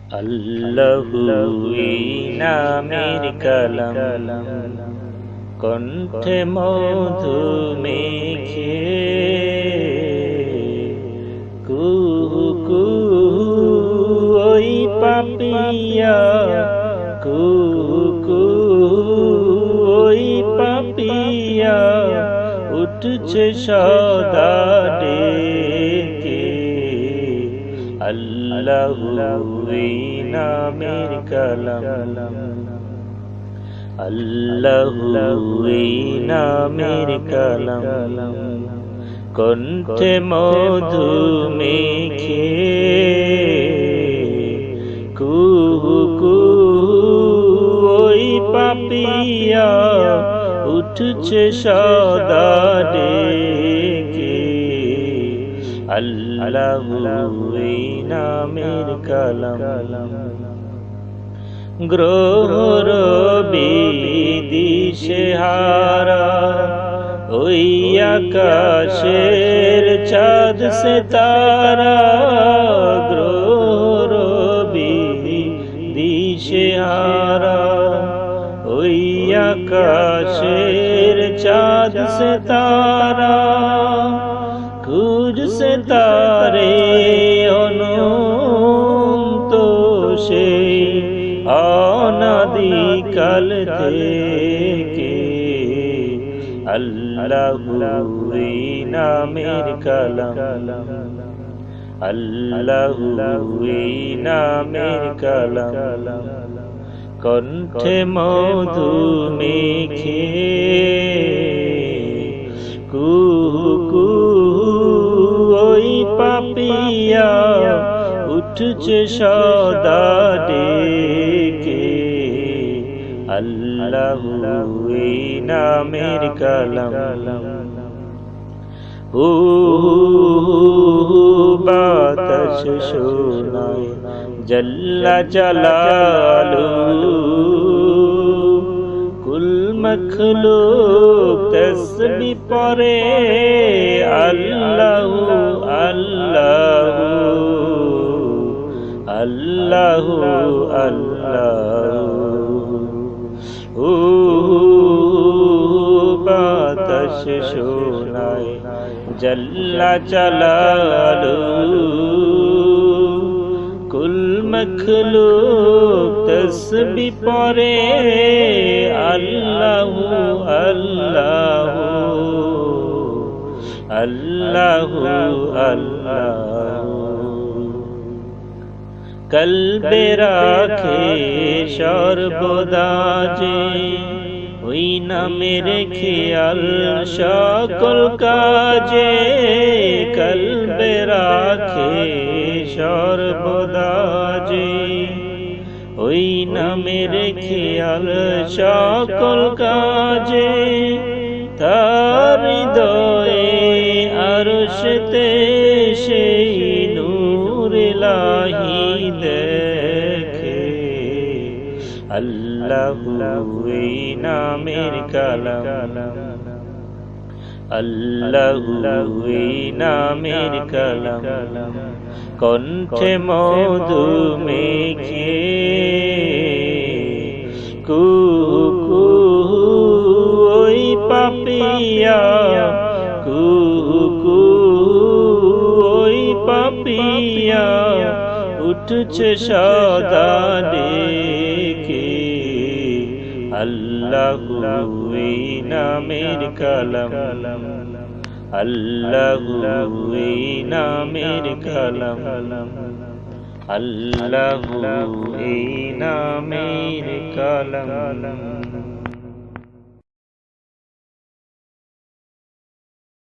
আল্লাহু এই নামের কালাম কণ্ঠে মধু মেখে কুহু কুহু ওই পাপিয়া কুহু কুহু ওই পাপিয়া উঠছে সদা ডেকে আল্লাহু এই নামের কালাম আল্লাহু এই নামের কালাম কণ্ঠে মধু মেখে কুহু কুহু ওই পাপিয়া উঠছে সদা ডেকে আল্লাহু এই নামের কালাম গ্রহ দিশেহারা ওই আকাশের চাঁদ সিতারা গ্রহ দিশেহারা ওই আকাশের চাঁদ সিতারা খুঁজছে তারে অনন্ত সেই অনাদিকাল থেকে আল্লাহু এই নামের কালাম আল্লাহু এই নামের কালাম কণ্ঠে মধু মেখে কুহু কুহু ওই পাপিয়া উঠছে সদা ডেকে আল্লাহু এই নামের কালাম হু বাতাস শোনায় জাল্লা জালালু কুল মখলুক তসবিহ পড়ে আল্লাহু আল্লাহু আল্লাহু আল্লাহু বাতাস শোনায় জাল্লা জালালু কুল মখলুক তসবিহ পড়ে আল্লাহু আল্লাহু আল্লাহু আল্লাহু কলবে রাখে সর্বদা যে ওই নামের খেয়াল সকল কাজে কলবে রাখে সর্বদা যে ওই নামের খেয়াল সকল কাজে তার হৃদয়ে আরশেতে সেই নূর ইলাহি দেখে আল্লাহু এই নামের কালাম আল্লাহু এই নামের কালাম কণ্ঠে মধু মেখে কুহু কুহু ওই পাপিয়া কুহু কুহু ওই পাপিয়া উঠছে সদা ডেকে আল্লাহু এই নামের কালাম আল্লাহু এই নামের কালাম আল্লাহু এই নামের কালাম।